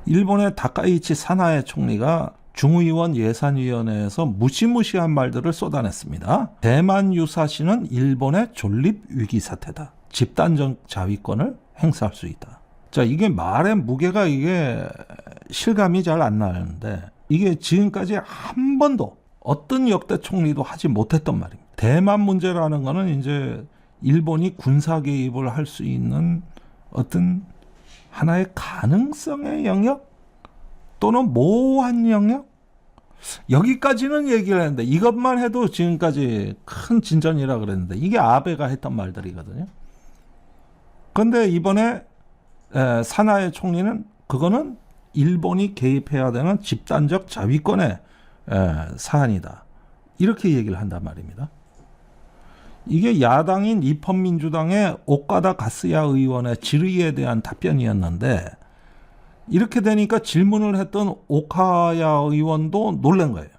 일본의 다카이치 사나에 총리가 중의원 예산위원회에서 무시무시한 말들을 쏟아냈습니다. 대만 유사시는 일본의 존립 위기 사태다. 집단적 자위권을 행사할 수 있다. 자, 이게 말의 무게가 이게 실감이 잘 안 나는데 이게 지금까지 한 번도 어떤 역대 총리도 하지 못했던 말입니다. 대만 문제라는 거는 이제 일본이 군사 개입을 할 수 있는 어떤 하나의 가능성의 영역 또는 모호한 영역 여기까지는 얘기를 했는데 이것만 해도 지금까지 큰 진전이라 그랬는데 이게 아베가 했던 말들이거든요. 그런데 이번에 사나의 총리는 그거는 일본이 개입해야 되는 집단적 자위권의 사안이다. 이렇게 얘기를 한단 말입니다. 이게 야당인 입헌민주당의 오카다 가스야 의원의 질의에 대한 답변이었는데 이렇게 되니까 질문을 했던 오카야 의원도 놀란 거예요.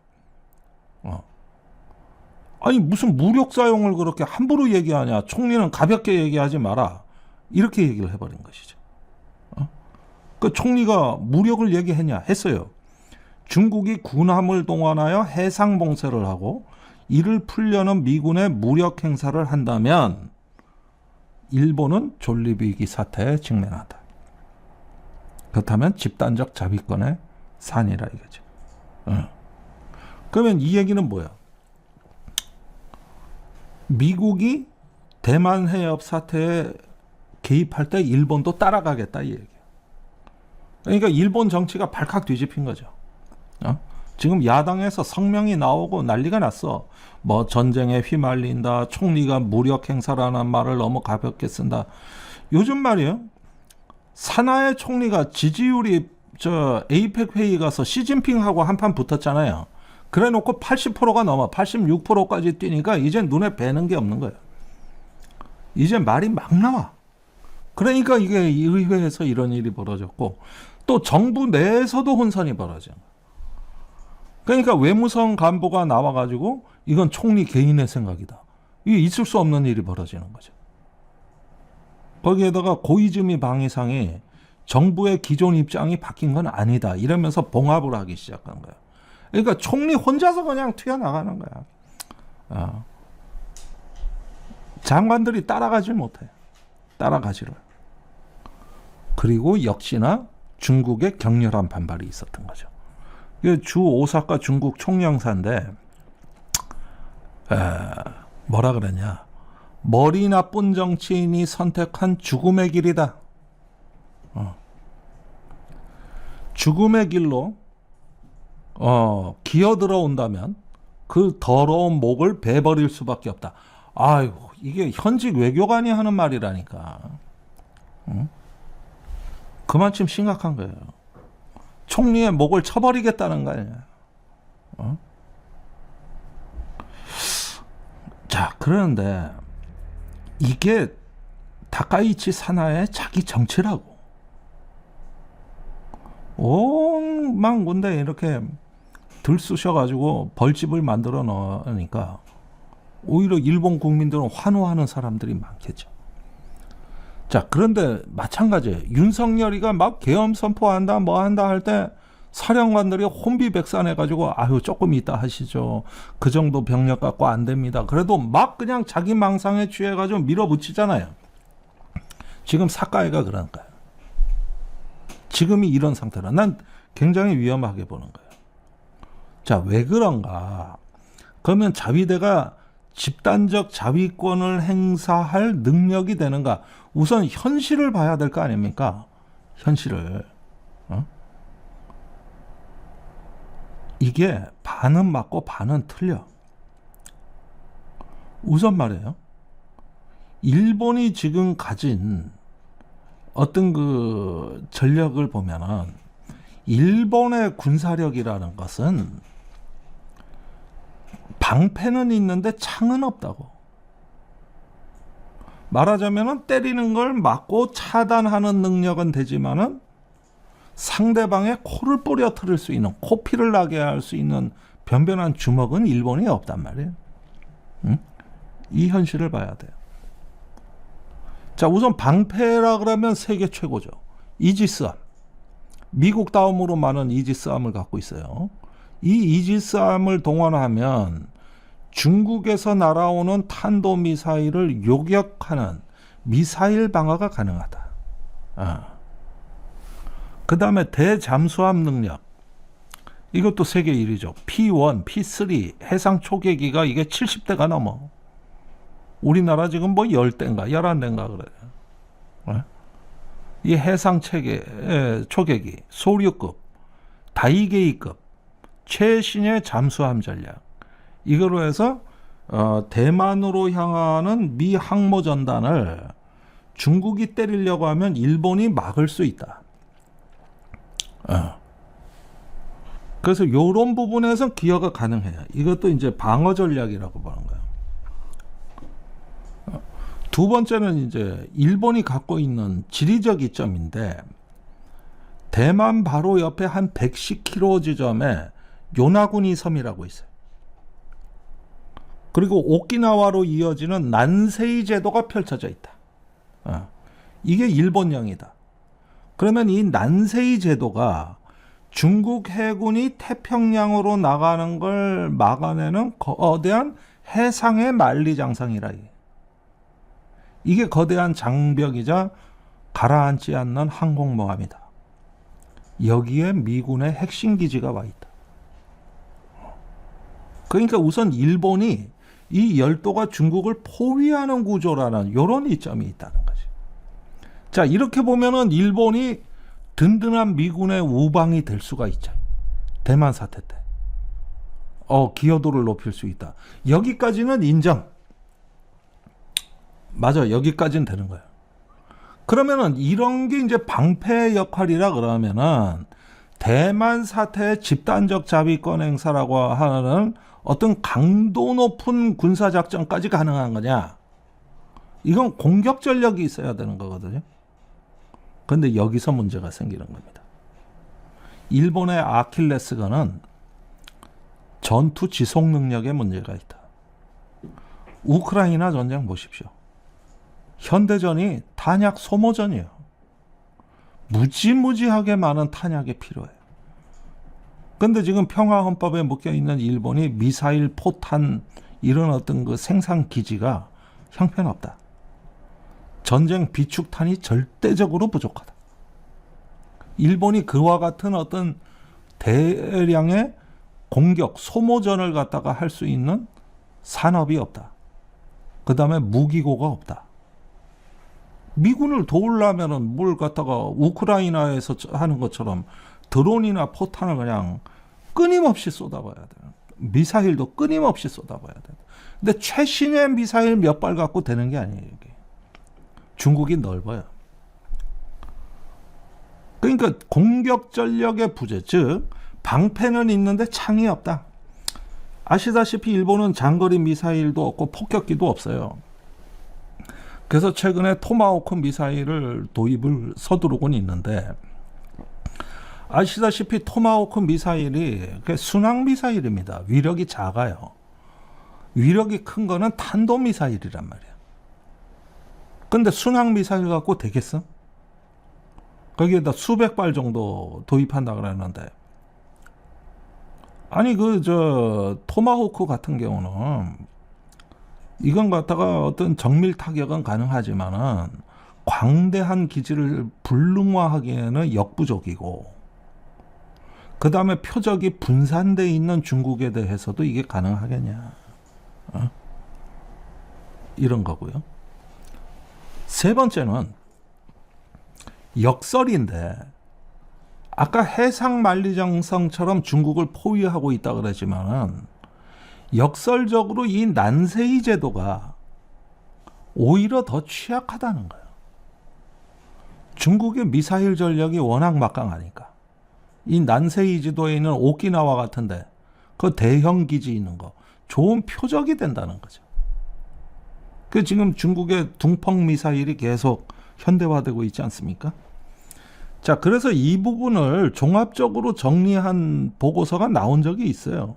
아니 무슨 무력 사용을 그렇게 함부로 얘기하냐. 총리는 가볍게 얘기하지 마라. 이렇게 얘기를 해버린 것이죠. 그 총리가 무력을 얘기했냐 했어요. 중국이 군함을 동원하여 해상 봉쇄를 하고 이를 풀려는 미군의 무력 행사를 한다면 일본은 존립위기 사태에 직면한다. 그렇다면 집단적 자위권의 산이라 이거죠. 그러면 이 얘기는 뭐야? 미국이 대만 해협 사태에 개입할 때 일본도 따라가겠다 이 얘기야. 그러니까 일본 정치가 발칵 뒤집힌 거죠. 지금 야당에서 성명이 나오고 난리가 났어. 뭐 전쟁에 휘말린다. 총리가 무력 행사라는 말을 너무 가볍게 쓴다. 요즘 말이에요. 사나의 총리가 지지율이 에이펙 회의 가서 시진핑하고 한판 붙었잖아요. 그래 놓고 80%가 넘어 86%까지 뛰니까 이제 눈에 뵈는 게 없는 거예요. 이제 말이 막 나와. 그러니까 이게 의회에서 이런 일이 벌어졌고 또 정부 내에서도 혼선이 벌어져. 그러니까 외무성 간부가 나와가지고 이건 총리 개인의 생각이다. 이게 있을 수 없는 일이 벌어지는 거죠. 거기에다가 고이즈미 방위상이 정부의 기존 입장이 바뀐 건 아니다. 이러면서 봉합을 하기 시작한 거야. 그러니까 총리 혼자서 그냥 튀어나가는 거야. 장관들이 따라가지 못해. 따라가지를. 그리고 역시나 중국의 격렬한 반발이 있었던 거죠. 주 오사카 중국 총영사인데 뭐라 그러냐. 머리 나쁜 정치인이 선택한 죽음의 길이다. 죽음의 길로 기어들어온다면 그 더러운 목을 베버릴 수밖에 없다. 아유, 이게 현직 외교관이 하는 말이라니까. 그만큼 심각한 거예요. 총리의 목을 쳐버리겠다는 거 아니야. 자, 그러는데 이게 다카이치 사나의 자기 정치라고. 온만 군데 이렇게 들쑤셔가지고 벌집을 만들어 놓으니까 오히려 일본 국민들은 환호하는 사람들이 많겠죠. 자, 그런데 마찬가지예요. 윤석열이가 막 계엄 선포한다 뭐 한다 할 때 사령관들이 혼비백산해가지고 아유 조금 이따 하시죠. 그 정도 병력 갖고 안 됩니다. 그래도 막 그냥 자기 망상에 취해가지고 밀어붙이잖아요. 지금 사카이가 그런 거예요. 지금이 이런 상태라 난 굉장히 위험하게 보는 거예요. 자, 왜 그런가? 그러면 자위대가 집단적 자위권을 행사할 능력이 되는가? 우선 현실을 봐야 될 거 아닙니까? 현실을. 이게 반은 맞고 반은 틀려. 우선 말이에요. 일본이 지금 가진 어떤 그 전력을 보면은 일본의 군사력이라는 것은 방패는 있는데 창은 없다고. 말하자면은 때리는 걸 막고 차단하는 능력은 되지만은 상대방의 코를 뿌려뜨릴 수 있는, 코피를 나게 할 수 있는 변변한 주먹은 일본이 없단 말이에요. 이 현실을 봐야 돼요. 자, 우선 방패라 그러면 세계 최고죠. 이지스함. 미국 다음으로 많은 이지스함을 갖고 있어요. 이 이지스함을 동원하면 중국에서 날아오는 탄도미사일을 요격하는 미사일 방어가 가능하다. 그 다음에 대잠수함 능력. 이것도 세계 1위죠. P1, P3 해상 초계기가 이게 70대가 넘어. 우리나라 지금 뭐 10대인가 11대인가 그래요. 이 해상 초계기, 소류급, 다이게이급, 최신의 잠수함 전략. 이거로 해서 대만으로 향하는 미 항모 전단을 중국이 때리려고 하면 일본이 막을 수 있다. 그래서 이런 부분에서 기여가 가능해요. 이것도 이제 방어 전략이라고 보는 거예요. 두 번째는 이제 일본이 갖고 있는 지리적 이점인데, 대만 바로 옆에 한 110km 지점에 요나구니 섬이라고 있어요. 그리고 오키나와로 이어지는 난세이 제도가 펼쳐져 있다. 이게 일본령이다. 그러면 이 난세이 제도가 중국 해군이 태평양으로 나가는 걸 막아내는 거대한 해상의 만리장성이라. 이게 거대한 장벽이자 가라앉지 않는 항공모함이다. 여기에 미군의 핵심 기지가 와 있다. 그러니까 우선 일본이 이 열도가 중국을 포위하는 구조라는 이런 이점이 있다는 거지. 자, 이렇게 보면은 일본이 든든한 미군의 우방이 될 수가 있죠. 대만 사태 때. 기여도를 높일 수 있다. 여기까지는 인정. 맞아, 여기까지는 되는 거예요. 그러면은 이런 게 이제 방패 역할이라 그러면은 대만 사태의 집단적 자위권 행사라고 하는 어떤 강도 높은 군사작전까지 가능한 거냐? 이건 공격 전력이 있어야 되는 거거든요. 그런데 여기서 문제가 생기는 겁니다. 일본의 아킬레스건은 전투 지속 능력에 문제가 있다. 우크라이나 전쟁 보십시오. 현대전이 탄약 소모전이에요. 무지무지하게 많은 탄약이 필요해요. 그런데 지금 평화헌법에 묶여있는 일본이 미사일, 포탄 이런 어떤 그 생산 기지가 형편없다. 전쟁 비축탄이 절대적으로 부족하다. 일본이 그와 같은 어떤 대량의 공격, 소모전을 갖다가 할 수 있는 산업이 없다. 그 다음에 무기고가 없다. 미군을 도우려면은 뭘 갖다가 우크라이나에서 하는 것처럼 드론이나 포탄을 그냥 끊임없이 쏟아봐야 돼요. 미사일도 끊임없이 쏟아봐야 돼요. 근데 최신의 미사일 몇 발 갖고 되는 게 아니에요. 이게. 중국이 넓어요. 그러니까 공격 전력의 부재, 즉 방패는 있는데 창이 없다. 아시다시피 일본은 장거리 미사일도 없고 폭격기도 없어요. 그래서 최근에 토마호크 미사일을 도입을 서두르곤 있는데, 아시다시피 토마호크 미사일이 순항 미사일입니다. 위력이 작아요. 위력이 큰 거는 탄도 미사일이란 말이야. 근데 순항 미사일 갖고 되겠어? 거기에다 수백 발 정도 도입한다 그랬는데, 아니 토마호크 같은 경우는 이건 갖다가 어떤 정밀 타격은 가능하지만은 광대한 기지를 불능화하기에는 역부족이고, 그 다음에 표적이 분산되어 있는 중국에 대해서도 이게 가능하겠냐, 이런 거고요. 세 번째는 역설인데, 아까 해상 만리장성처럼 중국을 포위하고 있다 그랬지만은 역설적으로 이 난세이 제도가 오히려 더 취약하다는 거예요. 중국의 미사일 전력이 워낙 막강하니까. 이 난세이 제도에 있는 오키나와 같은데 그 대형 기지 있는 거 좋은 표적이 된다는 거죠. 그 지금 중국의 둥펑 미사일이 계속 현대화되고 있지 않습니까? 자, 그래서 이 부분을 종합적으로 정리한 보고서가 나온 적이 있어요.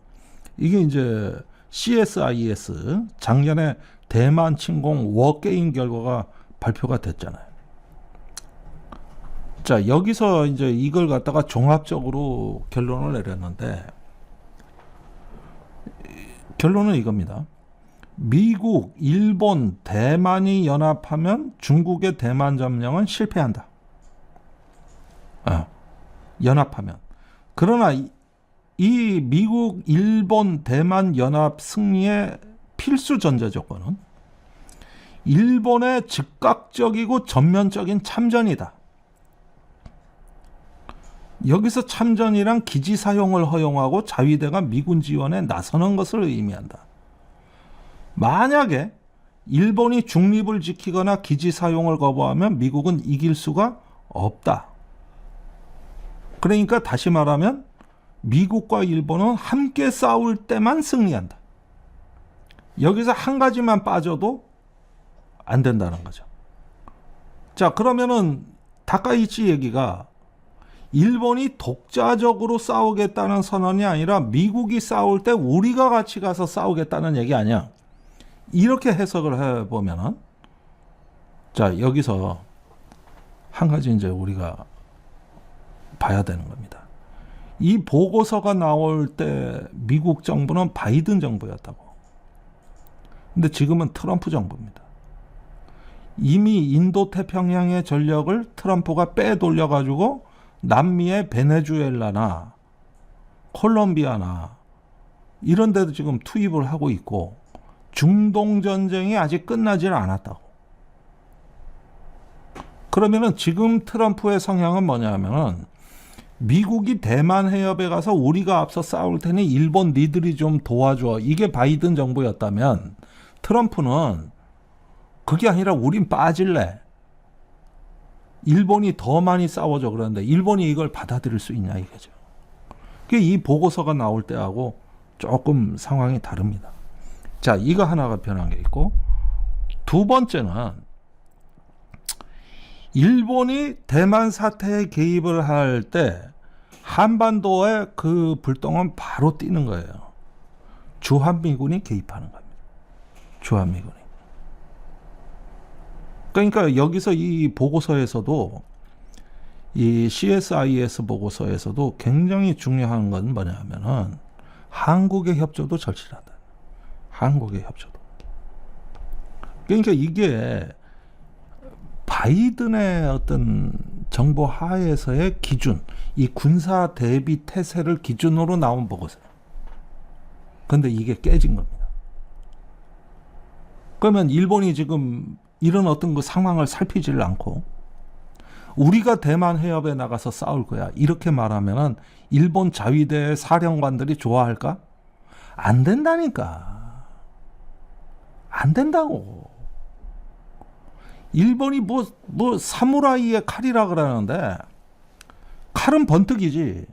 이게 이제 CSIS 작년에 대만 침공 워게임 결과가 발표가 됐잖아요. 자, 여기서 이제 이걸 갖다가 종합적으로 결론을 내렸는데, 결론은 이겁니다. 미국, 일본, 대만이 연합하면 중국의 대만 점령은 실패한다. 연합하면. 그러나 이 미국, 일본, 대만 연합 승리의 필수 전제 조건은 일본의 즉각적이고 전면적인 참전이다. 여기서 참전이란 기지 사용을 허용하고 자위대가 미군 지원에 나서는 것을 의미한다. 만약에 일본이 중립을 지키거나 기지 사용을 거부하면 미국은 이길 수가 없다. 그러니까 다시 말하면 미국과 일본은 함께 싸울 때만 승리한다. 여기서 한 가지만 빠져도 안 된다는 거죠. 자, 그러면은 다카이치 얘기가 일본이 독자적으로 싸우겠다는 선언이 아니라 미국이 싸울 때 우리가 같이 가서 싸우겠다는 얘기 아니야. 이렇게 해석을 해보면은, 자, 여기서 한 가지 이제 우리가 봐야 되는 겁니다. 이 보고서가 나올 때 미국 정부는 바이든 정부였다고. 근데 지금은 트럼프 정부입니다. 이미 인도 태평양의 전력을 트럼프가 빼돌려가지고 남미의 베네수엘라나 콜롬비아나 이런 데도 지금 투입을 하고 있고, 중동 전쟁이 아직 끝나질 않았다고. 그러면은 지금 트럼프의 성향은 뭐냐면은 미국이 대만 해협에 가서 우리가 앞서 싸울 테니 일본 니들이 좀 도와줘. 이게 바이든 정부였다면 트럼프는 그게 아니라 우린 빠질래. 일본이 더 많이 싸워줘. 그러는데 일본이 이걸 받아들일 수 있냐 이거죠. 이 보고서가 나올 때하고 조금 상황이 다릅니다. 자, 이거 하나가 변한 게 있고, 두 번째는 일본이 대만 사태에 개입을 할 때 한반도에 그 불똥은 바로 뛰는 거예요. 주한미군이 개입하는 겁니다. 주한미군이. 그러니까 여기서 이 보고서에서도, 이 CSIS 보고서에서도 굉장히 중요한 건 뭐냐면은 한국의 협조도 절실하다. 한국의 협조도. 그러니까 이게 바이든의 어떤 정부 하에서의 기준, 이 군사 대비 태세를 기준으로 나온 보고서예요. 그런데 이게 깨진 겁니다. 그러면 일본이 지금 이런 어떤 그 상황을 살피지를 않고 우리가 대만 해협에 나가서 싸울 거야, 이렇게 말하면은 일본 자위대 사령관들이 좋아할까? 안 된다니까. 안 된다고. 일본이 뭐 사무라이의 칼이라 그러는데 칼은 번뜩이지.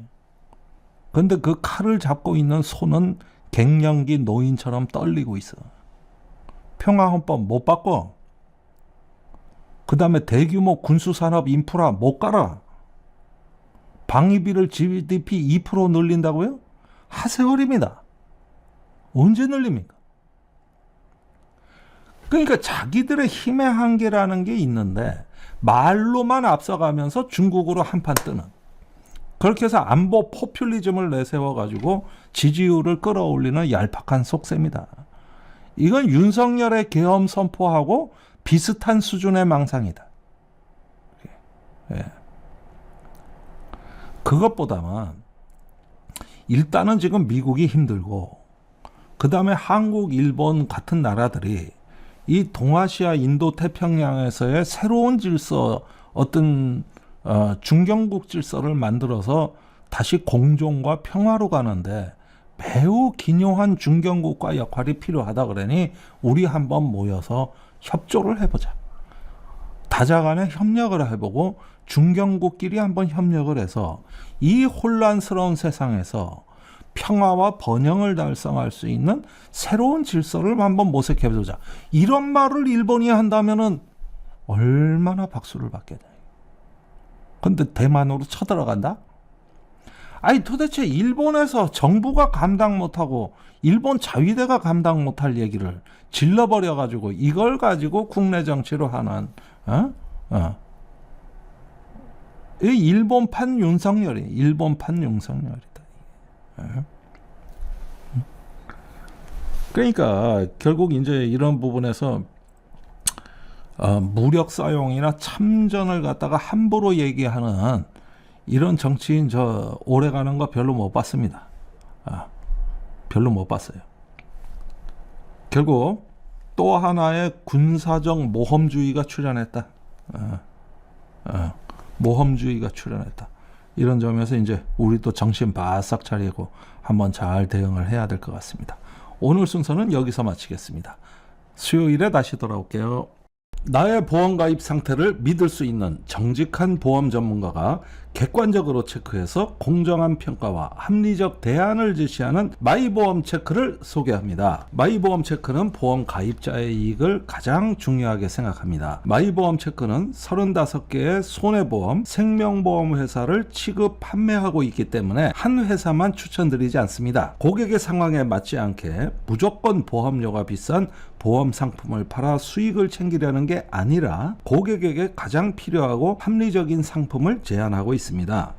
근데 그 칼을 잡고 있는 손은 갱년기 노인처럼 떨리고 있어. 평화헌법 못 바꿔. 그 다음에 대규모 군수산업 인프라 못 깔아. 방위비를 GDP 2% 늘린다고요? 하세월입니다. 언제 늘립니까? 그러니까 자기들의 힘의 한계라는 게 있는데 말로만 앞서가면서 중국으로 한판 뜨는, 그렇게 해서 안보 포퓰리즘을 내세워가지고 지지율을 끌어올리는 얄팍한 속셈이다. 이건 윤석열의 계엄 선포하고 비슷한 수준의 망상이다. 예. 그것보다는 일단은 지금 미국이 힘들고, 그 다음에 한국, 일본 같은 나라들이 이 동아시아, 인도 태평양에서의 새로운 질서, 어떤 중견국 질서를 만들어서 다시 공존과 평화로 가는데 매우 기묘한 중견국가 역할이 필요하다 그러니 우리 한번 모여서 협조를 해보자. 다자간에 협력을 해보고 중견국끼리 한번 협력을 해서 이 혼란스러운 세상에서 평화와 번영을 달성할 수 있는 새로운 질서를 한번 모색해보자. 이런 말을 일본이 한다면은 얼마나 박수를 받게 돼. 근데 대만으로 쳐들어간다? 아니 도대체 일본에서 정부가 감당 못하고 일본 자위대가 감당 못할 얘기를 질러버려가지고 이걸 가지고 국내 정치로 하는 이 일본판 윤석열이다. 그러니까 결국 이제 이런 부분에서 무력 사용이나 참전을 갖다가 함부로 얘기하는 이런 정치인 저 오래 가는 거 별로 못 봤습니다. 별로 못 봤어요. 결국 또 하나의 군사적 모험주의가 출현했다. 모험주의가 출현했다. 이런 점에서 이제 우리 또 정신 바싹 차리고 한번 잘 대응을 해야 될 것 같습니다. 오늘 순서는 여기서 마치겠습니다. 수요일에 다시 돌아올게요. 나의 보험 가입 상태를 믿을 수 있는 정직한 보험 전문가가 객관적으로 체크해서 공정한 평가와 합리적 대안을 제시하는 마이보험 체크를 소개합니다. 마이보험 체크는 보험 가입자의 이익을 가장 중요하게 생각합니다. 마이보험 체크는 35개의 손해보험, 생명보험 회사를 취급 판매하고 있기 때문에 한 회사만 추천드리지 않습니다. 고객의 상황에 맞지 않게 무조건 보험료가 비싼 보험 상품을 팔아 수익을 챙기려는 게 아니라 고객에게 가장 필요하고 합리적인 상품을 제안하고 있습니다.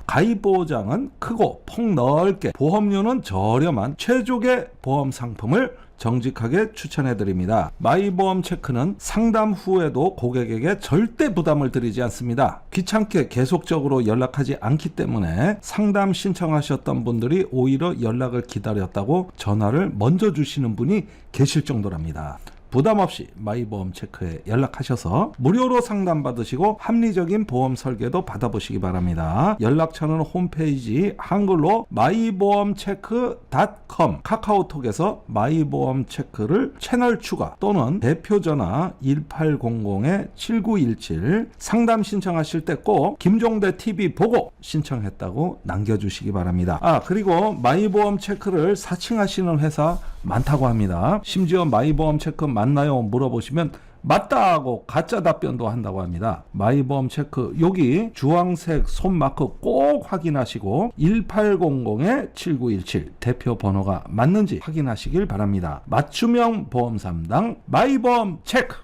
가입 보장은 크고 폭넓게, 보험료는 저렴한 최적의 보험 상품을 정직하게 추천해드립니다. 마이보험 체크는 상담 후에도 고객에게 절대 부담을 드리지 않습니다. 귀찮게 계속적으로 연락하지 않기 때문에 상담 신청하셨던 분들이 오히려 연락을 기다렸다고 전화를 먼저 주시는 분이 계실 정도랍니다. 부담 없이 마이보험 체크에 연락하셔서 무료로 상담받으시고 합리적인 보험 설계도 받아보시기 바랍니다. 연락처는 홈페이지 한글로 마이보험체크.com, 카카오톡에서 마이보험 체크를 채널 추가 또는 대표 전화 1800-7917 상담 신청하실 때 꼭 김종대 TV 보고 신청했다고 남겨주시기 바랍니다. 그리고 마이보험 체크를 사칭하시는 회사 많다고 합니다. 심지어 마이보험 체크 맞나요? 물어보시면 맞다 하고 가짜 답변도 한다고 합니다. 마이보험 체크 여기 주황색 손마크 꼭 확인하시고 1800-7917 대표 번호가 맞는지 확인하시길 바랍니다. 맞춤형 보험 3당 마이보험 체크.